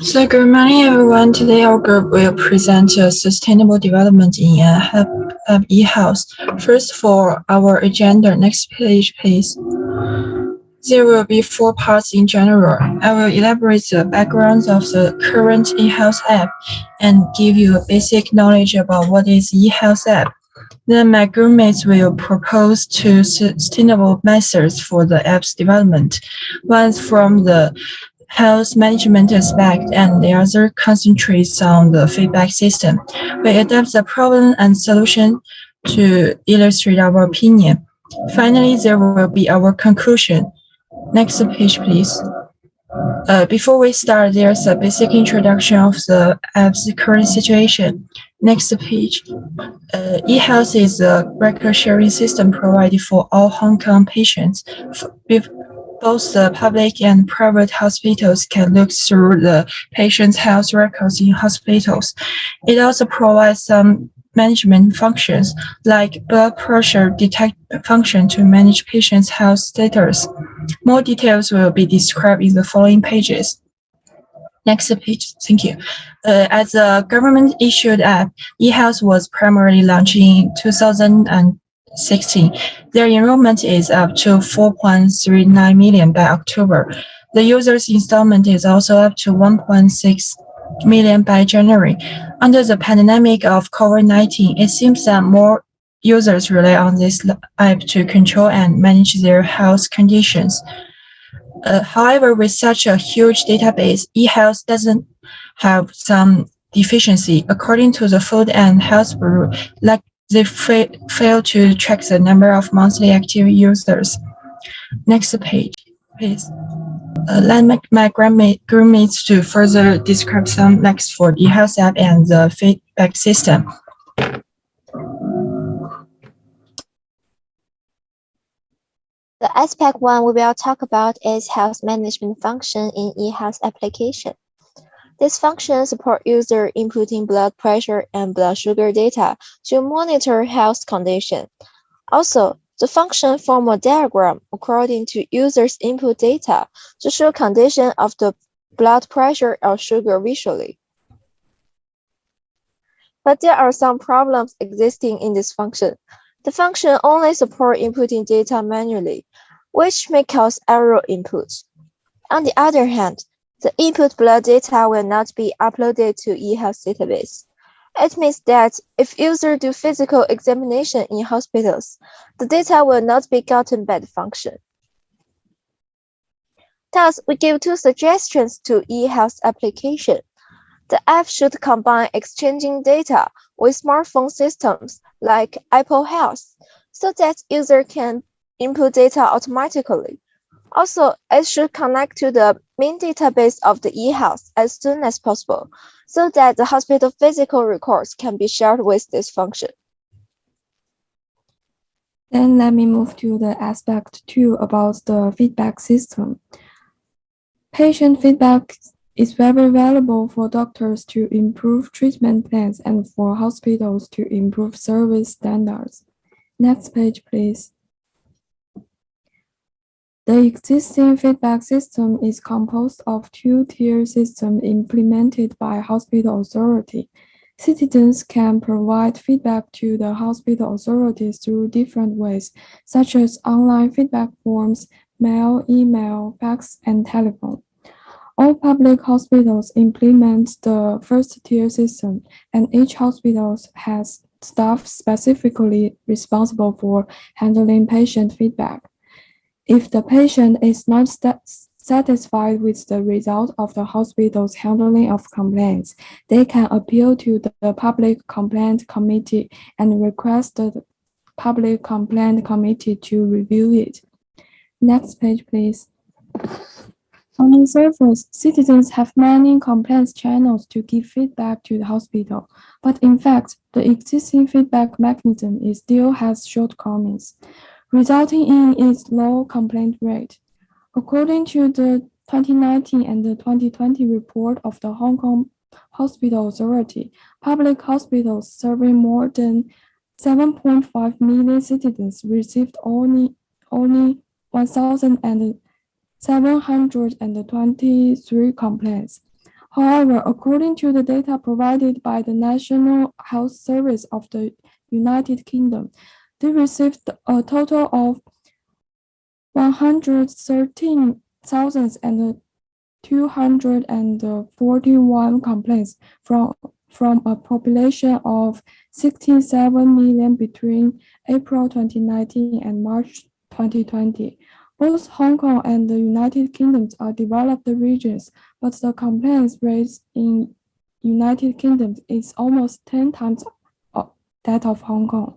So good morning everyone. Today our group will present sustainable development in a e-house. First for our agenda, next page please. There will be 4 parts in general. I will elaborate the background of the current e-house app and give you a basic knowledge about what is e-house app. Then my groupmates will propose two sustainable methods for the app's development. One from the health management aspect and the other concentrates on the feedback system. We adapt the problem and solution to illustrate our opinion. Finally, there will be our conclusion. Next page, please. Before we start, there's a basic introduction of the app's current situation. Next page. eHealth is a record sharing system provided for all Hong Kong patients. Both the public and private hospitals can look through the patient's health records in hospitals. It also provides some management functions like blood pressure detect function to manage patient's health status. More details will be described in the following pages. Next page, thank you. As a government-issued app, eHealth was primarily launched in 2016. Their enrollment is up to 4.39 million by October. The users' installment is also up to 1.6 million by January. Under the pandemic of COVID-19, it seems that more users rely on this app to control and manage their health conditions. However, with such a huge database, eHealth doesn't have some deficiency. According to the Food and Health Bureau, like they fail to track the number of monthly active users. Next page, please. Let my groupmates to further describe some next for eHealth app and the feedback system. The aspect one we will talk about is health management function in eHealth application. This function supports user inputting blood pressure and blood sugar data to monitor health condition. Also, the function forms a diagram according to user's input data to show condition of the blood pressure or sugar visually. But there are some problems existing in this function. The function only supports inputting data manually, which may cause error inputs. On the other hand, the input blood data will not be uploaded to eHealth database. It means that if users do physical examination in hospitals, the data will not be gotten by the function. Thus, we give two suggestions to eHealth application. The app should combine exchanging data with smartphone systems like Apple Health, so that user can input data automatically. Also, it should connect to the main database of the eHealth as soon as possible, so that the hospital physical records can be shared with this function. Then let me move to the aspect 2 about the feedback system. Patient feedback is very valuable for doctors to improve treatment plans and for hospitals to improve service standards. Next page, please. The existing feedback system is composed of two-tier system implemented by hospital authority. Citizens can provide feedback to the hospital authorities through different ways, such as online feedback forms, mail, email, fax, and telephone. All public hospitals implement the first-tier system, and each hospital has staff specifically responsible for handling patient feedback. If the patient is not satisfied with the result of the hospital's handling of complaints, they can appeal to the Public Complaint Committee and request the Public Complaint Committee to review it. Next page, please. On the surface, citizens have many complaints channels to give feedback to the hospital, but in fact, the existing feedback mechanism still has shortcomings, resulting in its low complaint rate. According to the 2019 and the 2020 report of the Hong Kong Hospital Authority, public hospitals serving more than 7.5 million citizens received only 1,723 complaints. However, according to the data provided by the National Health Service of the United Kingdom, they received a total of 113,241 complaints from a population of 67 million between April 2019 and March 2020. Both Hong Kong and the United Kingdom are developed regions, but the complaints rate in United Kingdom is almost 10 times that of Hong Kong.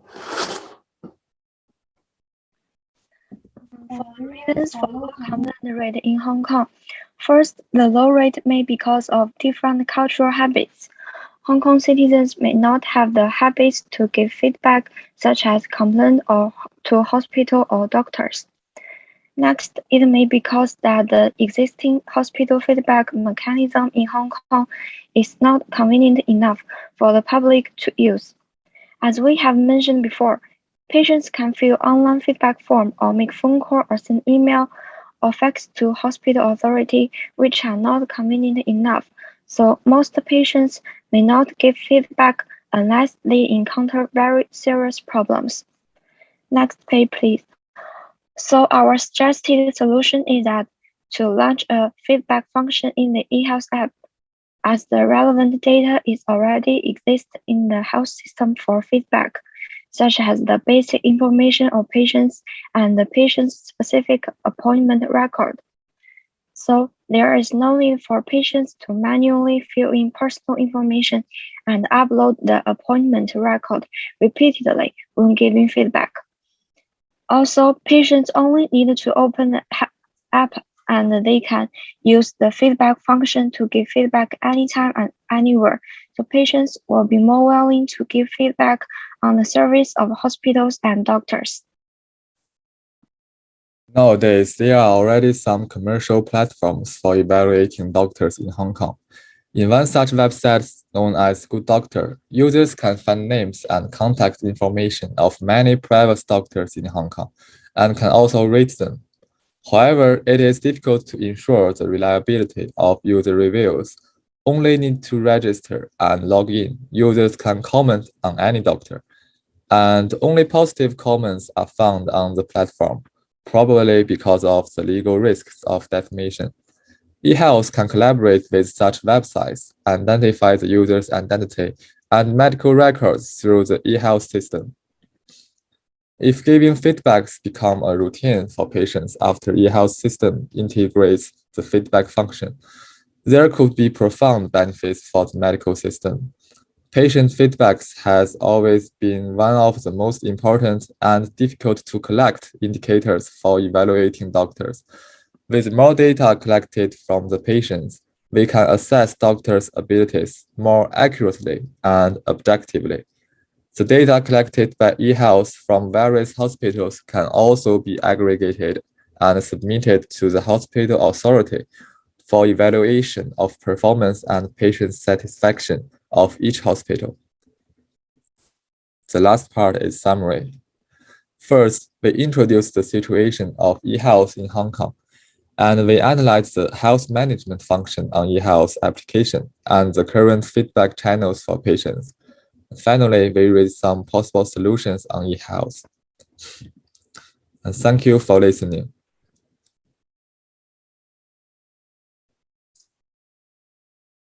For the reasons for low complaint rate in Hong Kong, first, the low rate may be because of different cultural habits. Hong Kong citizens may not have the habits to give feedback, such as complaint or to hospital or doctors. Next, it may be because that the existing hospital feedback mechanism in Hong Kong is not convenient enough for the public to use. As we have mentioned before, patients can fill online feedback form or make phone call or send email or fax to hospital authority, which are not convenient enough. So most patients may not give feedback unless they encounter very serious problems. Next page, please. So our suggested solution is that to launch a feedback function in the eHealth app, as the relevant data is already exist in the health system for feedback, such as the basic information of patients and the patient's specific appointment record. So there is no need for patients to manually fill in personal information and upload the appointment record repeatedly when giving feedback. Also, patients only need to open the app and they can use the feedback function to give feedback anytime and anywhere. So patients will be more willing to give feedback on the service of hospitals and doctors. Nowadays, there are already some commercial platforms for evaluating doctors in Hong Kong. In one such website known as Good Doctor, users can find names and contact information of many private doctors in Hong Kong and can also rate them. However, it is difficult to ensure the reliability of user reviews. Only need to register and log in. Users can comment on any doctor, and only positive comments are found on the platform, probably because of the legal risks of defamation. eHealth can collaborate with such websites, identify the user's identity and medical records through the eHealth system. If giving feedbacks become a routine for patients after eHealth system integrates the feedback function, there could be profound benefits for the medical system. Patient feedbacks has always been one of the most important and difficult to collect indicators for evaluating doctors. With more data collected from the patients, we can assess doctors' abilities more accurately and objectively. The data collected by eHealth from various hospitals can also be aggregated and submitted to the hospital authority for evaluation of performance and patient satisfaction of each hospital. The last part is summary. First, we introduce the situation of eHealth in Hong Kong, and we analyze the health management function on eHealth application and the current feedback channels for patients. Finally, we raise some possible solutions on eHealth. And thank you for listening.